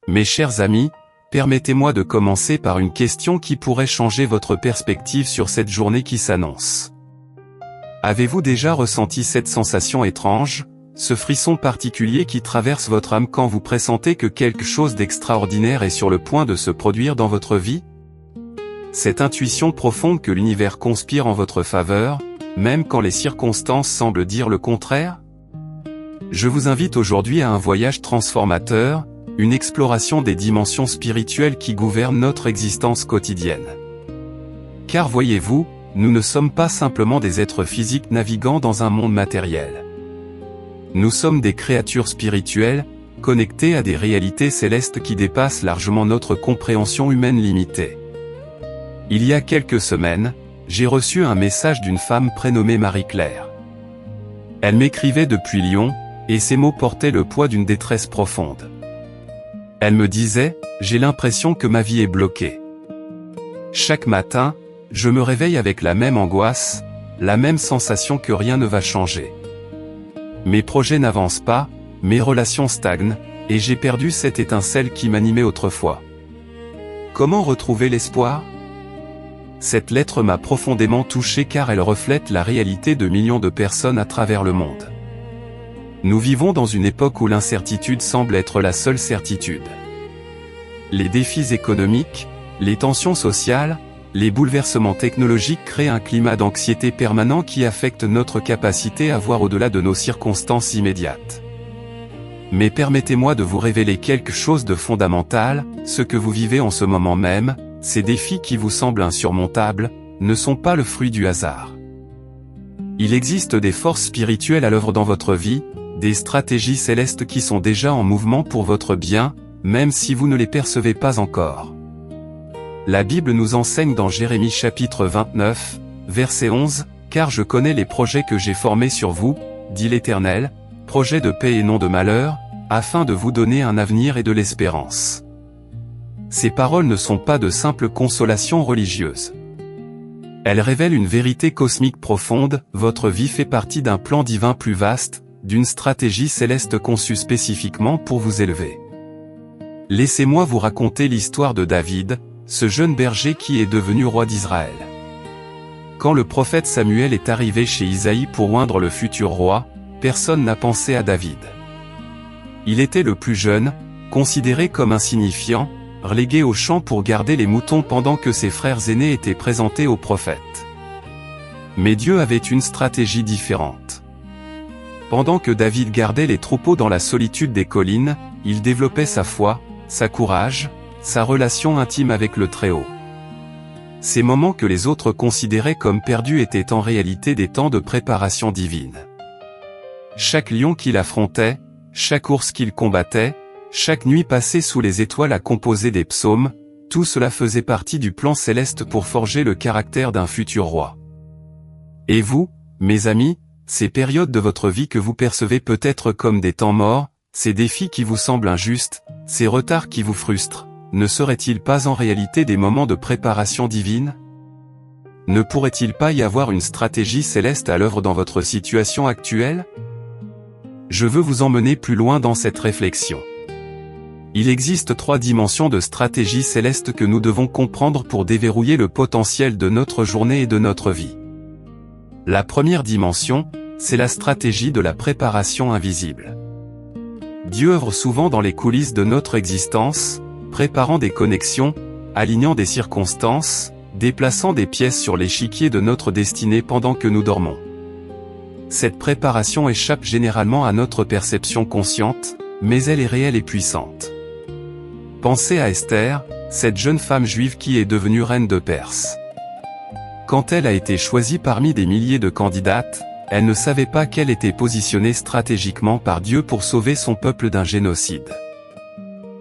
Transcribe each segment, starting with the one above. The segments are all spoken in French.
Mes chers amis, permettez-moi de commencer par une question qui pourrait changer votre perspective sur cette journée qui s'annonce. Avez-vous déjà ressenti cette sensation étrange, ce frisson particulier qui traverse votre âme quand vous pressentez que quelque chose d'extraordinaire est sur le point de se produire dans votre vie? Cette intuition profonde que l'univers conspire en votre faveur, même quand les circonstances semblent dire le contraire? Je vous invite aujourd'hui à un voyage transformateur, une exploration des dimensions spirituelles qui gouvernent notre existence quotidienne. Car voyez-vous, nous ne sommes pas simplement des êtres physiques naviguant dans un monde matériel. Nous sommes des créatures spirituelles, connectées à des réalités célestes qui dépassent largement notre compréhension humaine limitée. Il y a quelques semaines, j'ai reçu un message d'une femme prénommée Marie-Claire. Elle m'écrivait depuis Lyon, et ses mots portaient le poids d'une détresse profonde. Elle me disait, « J'ai l'impression que ma vie est bloquée. Chaque matin, je me réveille avec la même angoisse, la même sensation que rien ne va changer. Mes projets n'avancent pas, mes relations stagnent, et j'ai perdu cette étincelle qui m'animait autrefois. Comment retrouver l'espoir ?» Cette lettre m'a profondément touché car elle reflète la réalité de millions de personnes à travers le monde. Nous vivons dans une époque où l'incertitude semble être la seule certitude. Les défis économiques, les tensions sociales, les bouleversements technologiques créent un climat d'anxiété permanent qui affecte notre capacité à voir au-delà de nos circonstances immédiates. Mais permettez-moi de vous révéler quelque chose de fondamental, ce que vous vivez en ce moment même, ces défis qui vous semblent insurmontables, ne sont pas le fruit du hasard. Il existe des forces spirituelles à l'œuvre dans votre vie, des stratégies célestes qui sont déjà en mouvement pour votre bien, même si vous ne les percevez pas encore. La Bible nous enseigne dans Jérémie chapitre 29, verset 11, « Car je connais les projets que j'ai formés sur vous, dit l'Éternel, projets de paix et non de malheur, afin de vous donner un avenir et de l'espérance. » Ces paroles ne sont pas de simples consolations religieuses. Elles révèlent une vérité cosmique profonde, votre vie fait partie d'un plan divin plus vaste, d'une stratégie céleste conçue spécifiquement pour vous élever. Laissez-moi vous raconter l'histoire de David, ce jeune berger qui est devenu roi d'Israël. Quand le prophète Samuel est arrivé chez Isaïe pour oindre le futur roi, personne n'a pensé à David. Il était le plus jeune, considéré comme insignifiant, relégué au champ pour garder les moutons pendant que ses frères aînés étaient présentés au prophète. Mais Dieu avait une stratégie différente. Pendant que David gardait les troupeaux dans la solitude des collines, il développait sa foi, sa courage, sa relation intime avec le Très-Haut. Ces moments que les autres considéraient comme perdus étaient en réalité des temps de préparation divine. Chaque lion qu'il affrontait, chaque ours qu'il combattait, chaque nuit passée sous les étoiles à composer des psaumes, tout cela faisait partie du plan céleste pour forger le caractère d'un futur roi. Et vous, mes amis, ces périodes de votre vie que vous percevez peut-être comme des temps morts, ces défis qui vous semblent injustes, ces retards qui vous frustrent, ne seraient-ils pas en réalité des moments de préparation divine? Ne pourrait-il pas y avoir une stratégie céleste à l'œuvre dans votre situation actuelle? Je veux vous emmener plus loin dans cette réflexion. Il existe 3 dimensions de stratégie céleste que nous devons comprendre pour déverrouiller le potentiel de notre journée et de notre vie. La première dimension, c'est la stratégie de la préparation invisible. Dieu œuvre souvent dans les coulisses de notre existence, préparant des connexions, alignant des circonstances, déplaçant des pièces sur l'échiquier de notre destinée pendant que nous dormons. Cette préparation échappe généralement à notre perception consciente, mais elle est réelle et puissante. Pensez à Esther, cette jeune femme juive qui est devenue reine de Perse. Quand elle a été choisie parmi des milliers de candidates, elle ne savait pas qu'elle était positionnée stratégiquement par Dieu pour sauver son peuple d'un génocide.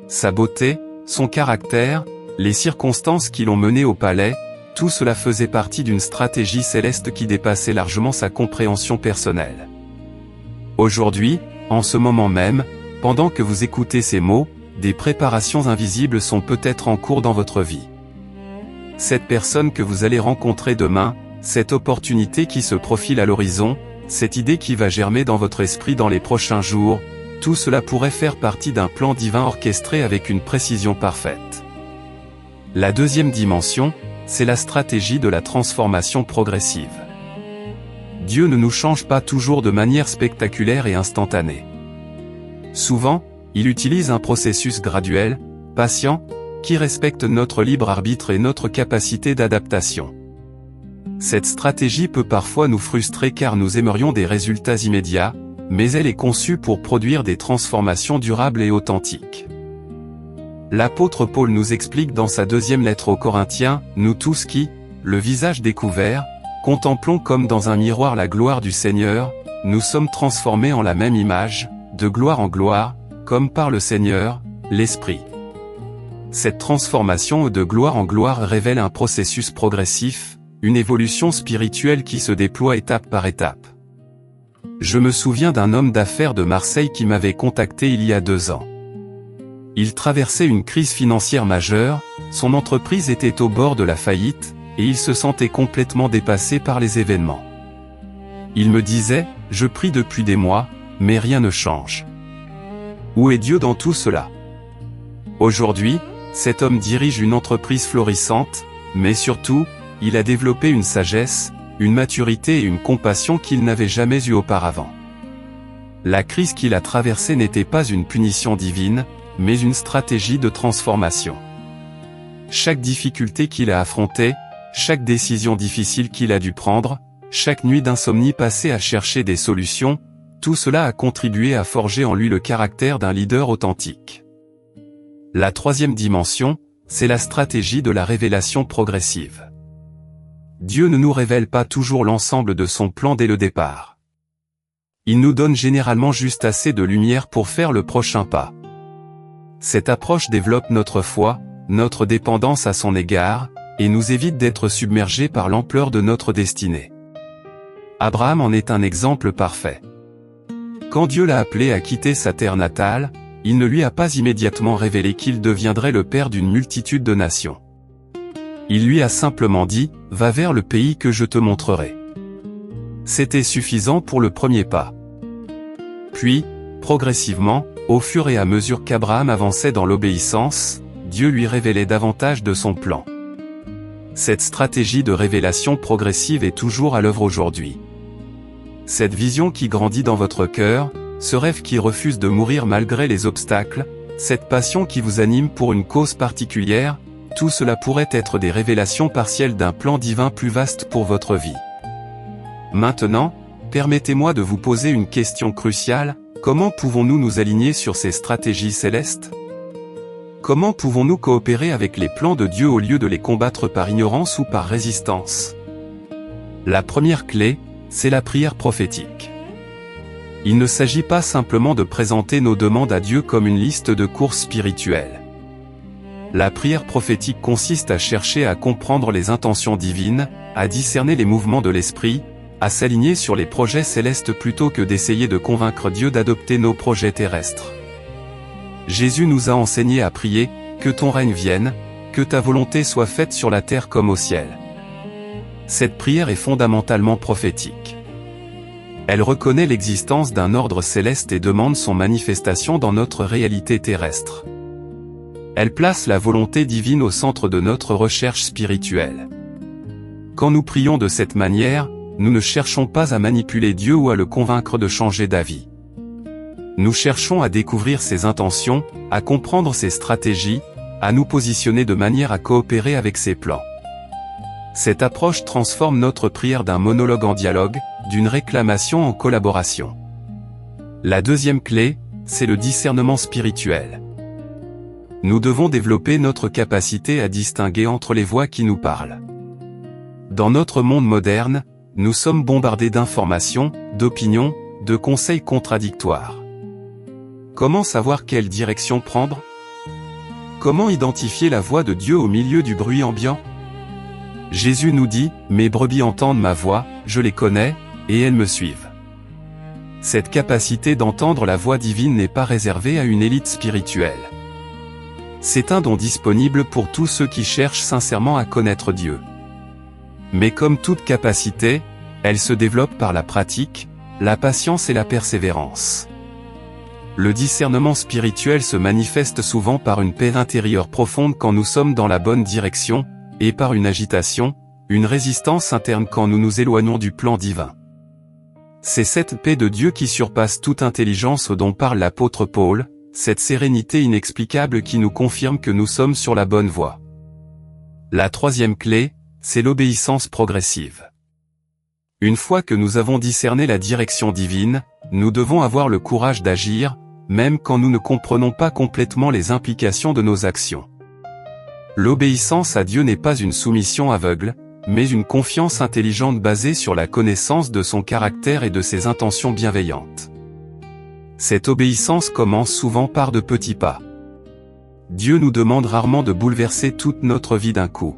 Sa beauté, son caractère, les circonstances qui l'ont menée au palais, tout cela faisait partie d'une stratégie céleste qui dépassait largement sa compréhension personnelle. Aujourd'hui, en ce moment même, pendant que vous écoutez ces mots, des préparations invisibles sont peut-être en cours dans votre vie. Cette personne que vous allez rencontrer demain, cette opportunité qui se profile à l'horizon, cette idée qui va germer dans votre esprit dans les prochains jours, tout cela pourrait faire partie d'un plan divin orchestré avec une précision parfaite. La deuxième dimension, c'est la stratégie de la transformation progressive. Dieu ne nous change pas toujours de manière spectaculaire et instantanée. Souvent, il utilise un processus graduel, patient, qui respecte notre libre arbitre et notre capacité d'adaptation. Cette stratégie peut parfois nous frustrer car nous aimerions des résultats immédiats, mais elle est conçue pour produire des transformations durables et authentiques. L'apôtre Paul nous explique dans sa deuxième lettre aux Corinthiens, « Nous tous qui, le visage découvert, contemplons comme dans un miroir la gloire du Seigneur, nous sommes transformés en la même image, de gloire en gloire, comme par le Seigneur, l'Esprit. » Cette transformation de gloire en gloire révèle un processus progressif, une évolution spirituelle qui se déploie étape par étape. Je me souviens d'un homme d'affaires de Marseille qui m'avait contacté il y a 2 ans. Il traversait une crise financière majeure, son entreprise était au bord de la faillite, et il se sentait complètement dépassé par les événements. Il me disait, « Je prie depuis des mois, mais rien ne change. Où est Dieu dans tout cela ?» Aujourd'hui, cet homme dirige une entreprise florissante, mais surtout, il a développé une sagesse, une maturité et une compassion qu'il n'avait jamais eue auparavant. La crise qu'il a traversée n'était pas une punition divine, mais une stratégie de transformation. Chaque difficulté qu'il a affrontée, chaque décision difficile qu'il a dû prendre, chaque nuit d'insomnie passée à chercher des solutions, tout cela a contribué à forger en lui le caractère d'un leader authentique. La troisième dimension, c'est la stratégie de la révélation progressive. Dieu ne nous révèle pas toujours l'ensemble de son plan dès le départ. Il nous donne généralement juste assez de lumière pour faire le prochain pas. Cette approche développe notre foi, notre dépendance à son égard, et nous évite d'être submergés par l'ampleur de notre destinée. Abraham en est un exemple parfait. Quand Dieu l'a appelé à quitter sa terre natale, il ne lui a pas immédiatement révélé qu'il deviendrait le père d'une multitude de nations. Il lui a simplement dit, « Va vers le pays que je te montrerai. » C'était suffisant pour le premier pas. Puis, progressivement, au fur et à mesure qu'Abraham avançait dans l'obéissance, Dieu lui révélait davantage de son plan. Cette stratégie de révélation progressive est toujours à l'œuvre aujourd'hui. Cette vision qui grandit dans votre cœur, ce rêve qui refuse de mourir malgré les obstacles, cette passion qui vous anime pour une cause particulière, tout cela pourrait être des révélations partielles d'un plan divin plus vaste pour votre vie. Maintenant, permettez-moi de vous poser une question cruciale, comment pouvons-nous nous aligner sur ces stratégies célestes ? Comment pouvons-nous coopérer avec les plans de Dieu au lieu de les combattre par ignorance ou par résistance ? La première clé, c'est la prière prophétique. Il ne s'agit pas simplement de présenter nos demandes à Dieu comme une liste de courses spirituelles. La prière prophétique consiste à chercher à comprendre les intentions divines, à discerner les mouvements de l'esprit, à s'aligner sur les projets célestes plutôt que d'essayer de convaincre Dieu d'adopter nos projets terrestres. Jésus nous a enseigné à prier, « Que ton règne vienne, que ta volonté soit faite sur la terre comme au ciel. » Cette prière est fondamentalement prophétique. Elle reconnaît l'existence d'un ordre céleste et demande son manifestation dans notre réalité terrestre. Elle place la volonté divine au centre de notre recherche spirituelle. Quand nous prions de cette manière, nous ne cherchons pas à manipuler Dieu ou à le convaincre de changer d'avis. Nous cherchons à découvrir ses intentions, à comprendre ses stratégies, à nous positionner de manière à coopérer avec ses plans. Cette approche transforme notre prière d'un monologue en dialogue, d'une réclamation en collaboration. La deuxième clé, c'est le discernement spirituel. Nous devons développer notre capacité à distinguer entre les voix qui nous parlent. Dans notre monde moderne, nous sommes bombardés d'informations, d'opinions, de conseils contradictoires. Comment savoir quelle direction prendre ? Comment identifier la voix de Dieu au milieu du bruit ambiant ? Jésus nous dit, « Mes brebis entendent ma voix, je les connais, et elles me suivent. » Cette capacité d'entendre la voix divine n'est pas réservée à une élite spirituelle. C'est un don disponible pour tous ceux qui cherchent sincèrement à connaître Dieu. Mais comme toute capacité, elle se développe par la pratique, la patience et la persévérance. Le discernement spirituel se manifeste souvent par une paix intérieure profonde quand nous sommes dans la bonne direction, et par une agitation, une résistance interne quand nous nous éloignons du plan divin. C'est cette paix de Dieu qui surpasse toute intelligence dont parle l'apôtre Paul, cette sérénité inexplicable qui nous confirme que nous sommes sur la bonne voie. La troisième clé, c'est l'obéissance progressive. Une fois que nous avons discerné la direction divine, nous devons avoir le courage d'agir, même quand nous ne comprenons pas complètement les implications de nos actions. L'obéissance à Dieu n'est pas une soumission aveugle, mais une confiance intelligente basée sur la connaissance de son caractère et de ses intentions bienveillantes. Cette obéissance commence souvent par de petits pas. Dieu nous demande rarement de bouleverser toute notre vie d'un coup.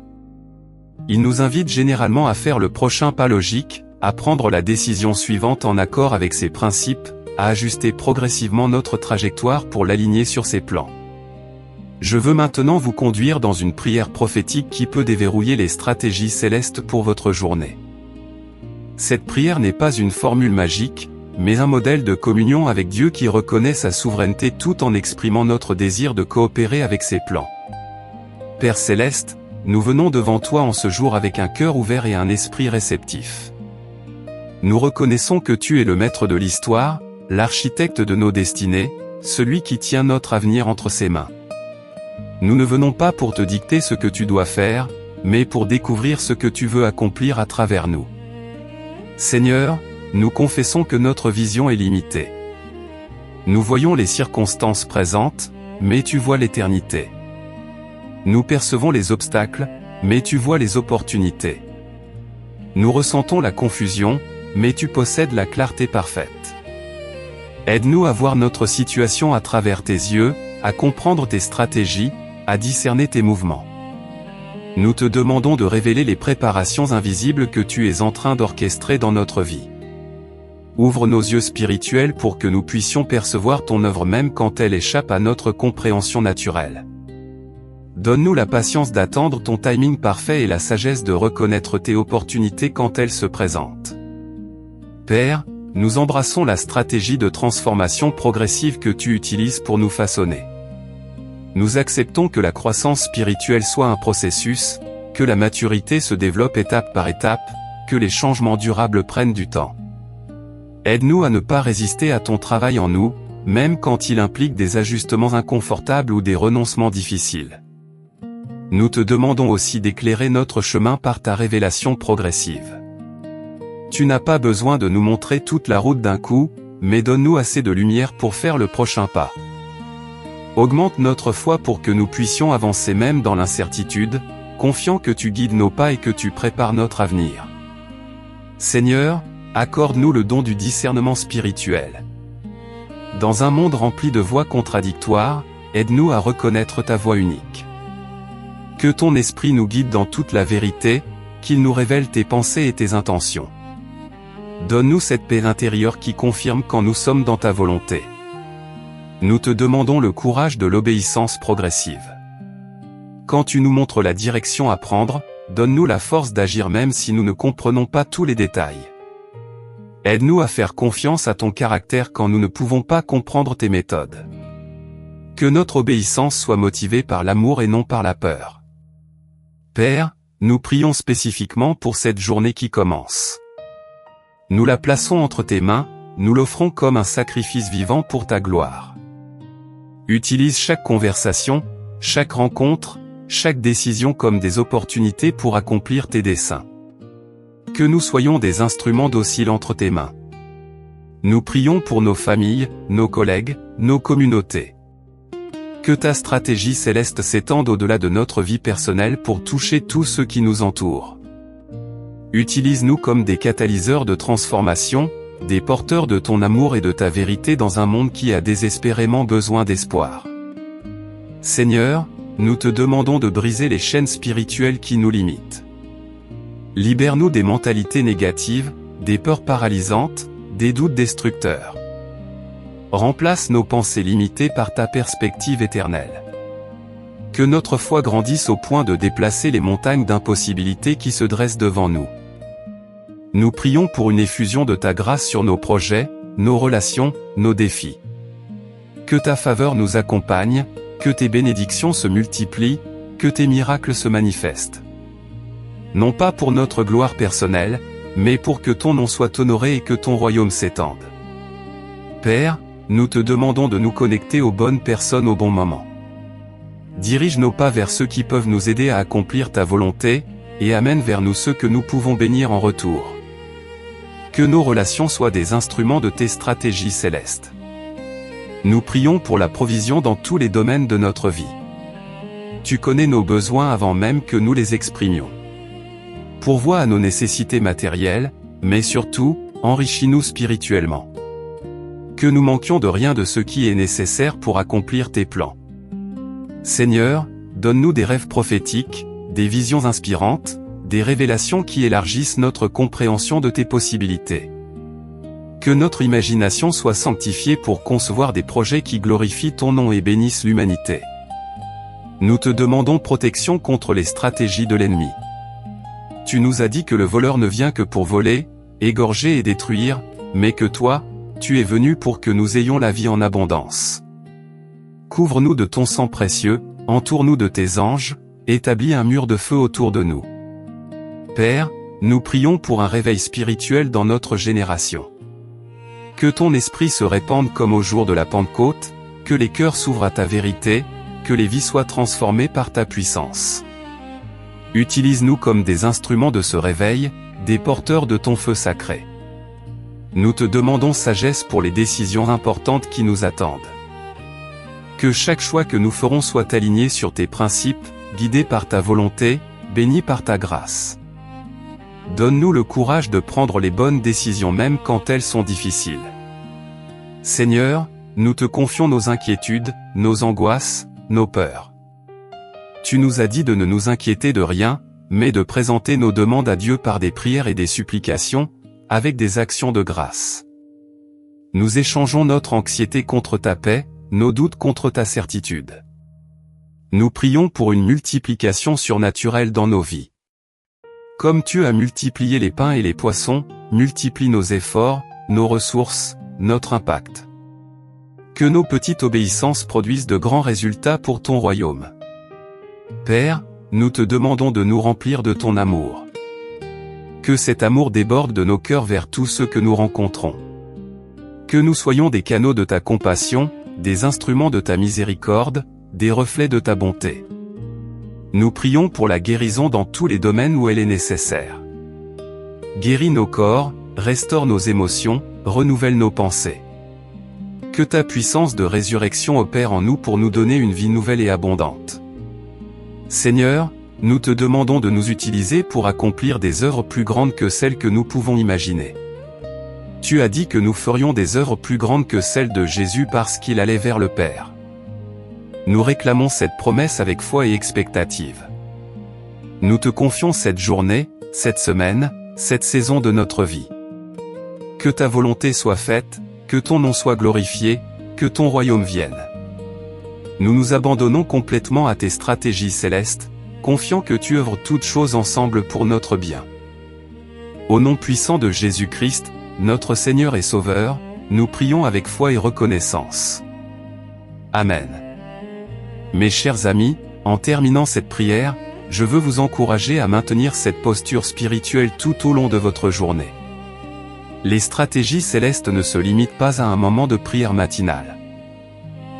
Il nous invite généralement à faire le prochain pas logique, à prendre la décision suivante en accord avec ses principes, à ajuster progressivement notre trajectoire pour l'aligner sur ses plans. Je veux maintenant vous conduire dans une prière prophétique qui peut déverrouiller les stratégies célestes pour votre journée. Cette prière n'est pas une formule magique, mais un modèle de communion avec Dieu qui reconnaît sa souveraineté tout en exprimant notre désir de coopérer avec ses plans. Père Céleste, nous venons devant toi en ce jour avec un cœur ouvert et un esprit réceptif. Nous reconnaissons que tu es le maître de l'histoire, l'architecte de nos destinées, celui qui tient notre avenir entre ses mains. Nous ne venons pas pour te dicter ce que tu dois faire, mais pour découvrir ce que tu veux accomplir à travers nous. Seigneur, nous confessons que notre vision est limitée. Nous voyons les circonstances présentes, mais tu vois l'éternité. Nous percevons les obstacles, mais tu vois les opportunités. Nous ressentons la confusion, mais tu possèdes la clarté parfaite. Aide-nous à voir notre situation à travers tes yeux, à comprendre tes stratégies, à discerner tes mouvements. Nous te demandons de révéler les préparations invisibles que tu es en train d'orchestrer dans notre vie. Ouvre nos yeux spirituels pour que nous puissions percevoir ton œuvre même quand elle échappe à notre compréhension naturelle. Donne-nous la patience d'attendre ton timing parfait et la sagesse de reconnaître tes opportunités quand elles se présentent. Père, nous embrassons la stratégie de transformation progressive que tu utilises pour nous façonner. Nous acceptons que la croissance spirituelle soit un processus, que la maturité se développe étape par étape, que les changements durables prennent du temps. Aide-nous à ne pas résister à ton travail en nous, même quand il implique des ajustements inconfortables ou des renoncements difficiles. Nous te demandons aussi d'éclairer notre chemin par ta révélation progressive. Tu n'as pas besoin de nous montrer toute la route d'un coup, mais donne-nous assez de lumière pour faire le prochain pas. Augmente notre foi pour que nous puissions avancer même dans l'incertitude, confiant que tu guides nos pas et que tu prépares notre avenir. Seigneur, accorde-nous le don du discernement spirituel. Dans un monde rempli de voix contradictoires, aide-nous à reconnaître ta voix unique. Que ton esprit nous guide dans toute la vérité, qu'il nous révèle tes pensées et tes intentions. Donne-nous cette paix intérieure qui confirme quand nous sommes dans ta volonté. Nous te demandons le courage de l'obéissance progressive. Quand tu nous montres la direction à prendre, donne-nous la force d'agir même si nous ne comprenons pas tous les détails. Aide-nous à faire confiance à ton caractère quand nous ne pouvons pas comprendre tes méthodes. Que notre obéissance soit motivée par l'amour et non par la peur. Père, nous prions spécifiquement pour cette journée qui commence. Nous la plaçons entre tes mains, nous l'offrons comme un sacrifice vivant pour ta gloire. Utilise chaque conversation, chaque rencontre, chaque décision comme des opportunités pour accomplir tes desseins. Que nous soyons des instruments dociles entre tes mains. Nous prions pour nos familles, nos collègues, nos communautés. Que ta stratégie céleste s'étende au-delà de notre vie personnelle pour toucher tous ceux qui nous entourent. Utilise-nous comme des catalyseurs de transformation, des porteurs de ton amour et de ta vérité dans un monde qui a désespérément besoin d'espoir. Seigneur, nous te demandons de briser les chaînes spirituelles qui nous limitent. Libère-nous des mentalités négatives, des peurs paralysantes, des doutes destructeurs. Remplace nos pensées limitées par ta perspective éternelle. Que notre foi grandisse au point de déplacer les montagnes d'impossibilités qui se dressent devant nous. Nous prions pour une effusion de ta grâce sur nos projets, nos relations, nos défis. Que ta faveur nous accompagne, que tes bénédictions se multiplient, que tes miracles se manifestent. Non pas pour notre gloire personnelle, mais pour que ton nom soit honoré et que ton royaume s'étende. Père, nous te demandons de nous connecter aux bonnes personnes au bon moment. Dirige nos pas vers ceux qui peuvent nous aider à accomplir ta volonté, et amène vers nous ceux que nous pouvons bénir en retour. Que nos relations soient des instruments de tes stratégies célestes. Nous prions pour la provision dans tous les domaines de notre vie. Tu connais nos besoins avant même que nous les exprimions. Pourvois à nos nécessités matérielles, mais surtout, enrichis-nous spirituellement. Que nous manquions de rien de ce qui est nécessaire pour accomplir tes plans. Seigneur, donne-nous des rêves prophétiques, des visions inspirantes, des révélations qui élargissent notre compréhension de tes possibilités. Que notre imagination soit sanctifiée pour concevoir des projets qui glorifient ton nom et bénissent l'humanité. Nous te demandons protection contre les stratégies de l'ennemi. Tu nous as dit que le voleur ne vient que pour voler, égorger et détruire, mais que toi, tu es venu pour que nous ayons la vie en abondance. Couvre-nous de ton sang précieux, entoure-nous de tes anges, établis un mur de feu autour de nous. Père, nous prions pour un réveil spirituel dans notre génération. Que ton esprit se répande comme au jour de la Pentecôte, que les cœurs s'ouvrent à ta vérité, que les vies soient transformées par ta puissance. Utilise-nous comme des instruments de ce réveil, des porteurs de ton feu sacré. Nous te demandons sagesse pour les décisions importantes qui nous attendent. Que chaque choix que nous ferons soit aligné sur tes principes, guidé par ta volonté, béni par ta grâce. Donne-nous le courage de prendre les bonnes décisions même quand elles sont difficiles. Seigneur, nous te confions nos inquiétudes, nos angoisses, nos peurs. Tu nous as dit de ne nous inquiéter de rien, mais de présenter nos demandes à Dieu par des prières et des supplications, avec des actions de grâce. Nous échangeons notre anxiété contre ta paix, nos doutes contre ta certitude. Nous prions pour une multiplication surnaturelle dans nos vies. Comme tu as multiplié les pains et les poissons, multiplie nos efforts, nos ressources, notre impact. Que nos petites obéissances produisent de grands résultats pour ton royaume. Père, nous te demandons de nous remplir de ton amour. Que cet amour déborde de nos cœurs vers tous ceux que nous rencontrons. Que nous soyons des canaux de ta compassion, des instruments de ta miséricorde, des reflets de ta bonté. Nous prions pour la guérison dans tous les domaines où elle est nécessaire. Guéris nos corps, restaure nos émotions, renouvelle nos pensées. Que ta puissance de résurrection opère en nous pour nous donner une vie nouvelle et abondante. Seigneur, nous te demandons de nous utiliser pour accomplir des œuvres plus grandes que celles que nous pouvons imaginer. Tu as dit que nous ferions des œuvres plus grandes que celles de Jésus parce qu'il allait vers le Père. Nous réclamons cette promesse avec foi et expectative. Nous te confions cette journée, cette semaine, cette saison de notre vie. Que ta volonté soit faite, que ton nom soit glorifié, que ton royaume vienne. Nous nous abandonnons complètement à tes stratégies célestes, confiant que tu œuvres toutes choses ensemble pour notre bien. Au nom puissant de Jésus-Christ, notre Seigneur et Sauveur, nous prions avec foi et reconnaissance. Amen. Mes chers amis, en terminant cette prière, je veux vous encourager à maintenir cette posture spirituelle tout au long de votre journée. Les stratégies célestes ne se limitent pas à un moment de prière matinale.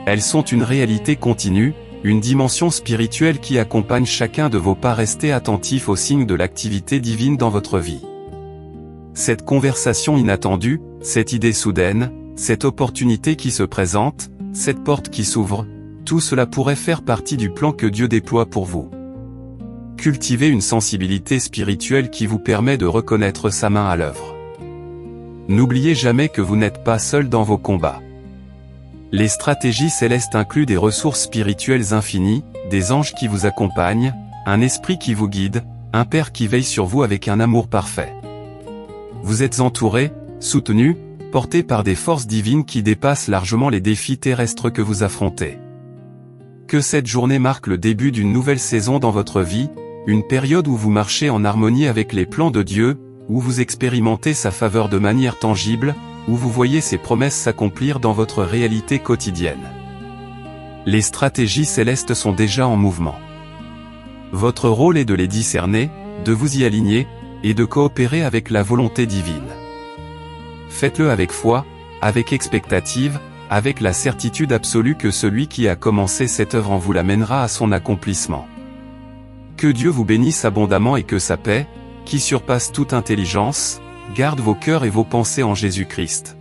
Elles sont une réalité continue, une dimension spirituelle qui accompagne chacun de vos pas. Restez attentifs aux signes de l'activité divine dans votre vie. Cette conversation inattendue, cette idée soudaine, cette opportunité qui se présente, cette porte qui s'ouvre, tout cela pourrait faire partie du plan que Dieu déploie pour vous. Cultivez une sensibilité spirituelle qui vous permet de reconnaître sa main à l'œuvre. N'oubliez jamais que vous n'êtes pas seul dans vos combats. Les stratégies célestes incluent des ressources spirituelles infinies, des anges qui vous accompagnent, un esprit qui vous guide, un Père qui veille sur vous avec un amour parfait. Vous êtes entouré, soutenu, porté par des forces divines qui dépassent largement les défis terrestres que vous affrontez. Que cette journée marque le début d'une nouvelle saison dans votre vie, une période où vous marchez en harmonie avec les plans de Dieu, où vous expérimentez sa faveur de manière tangible, où vous voyez ses promesses s'accomplir dans votre réalité quotidienne. Les stratégies célestes sont déjà en mouvement. Votre rôle est de les discerner, de vous y aligner, et de coopérer avec la volonté divine. Faites-le avec foi, avec expectative, avec la certitude absolue que celui qui a commencé cette œuvre en vous l'amènera à son accomplissement. Que Dieu vous bénisse abondamment et que sa paix, qui surpasse toute intelligence, garde vos cœurs et vos pensées en Jésus-Christ.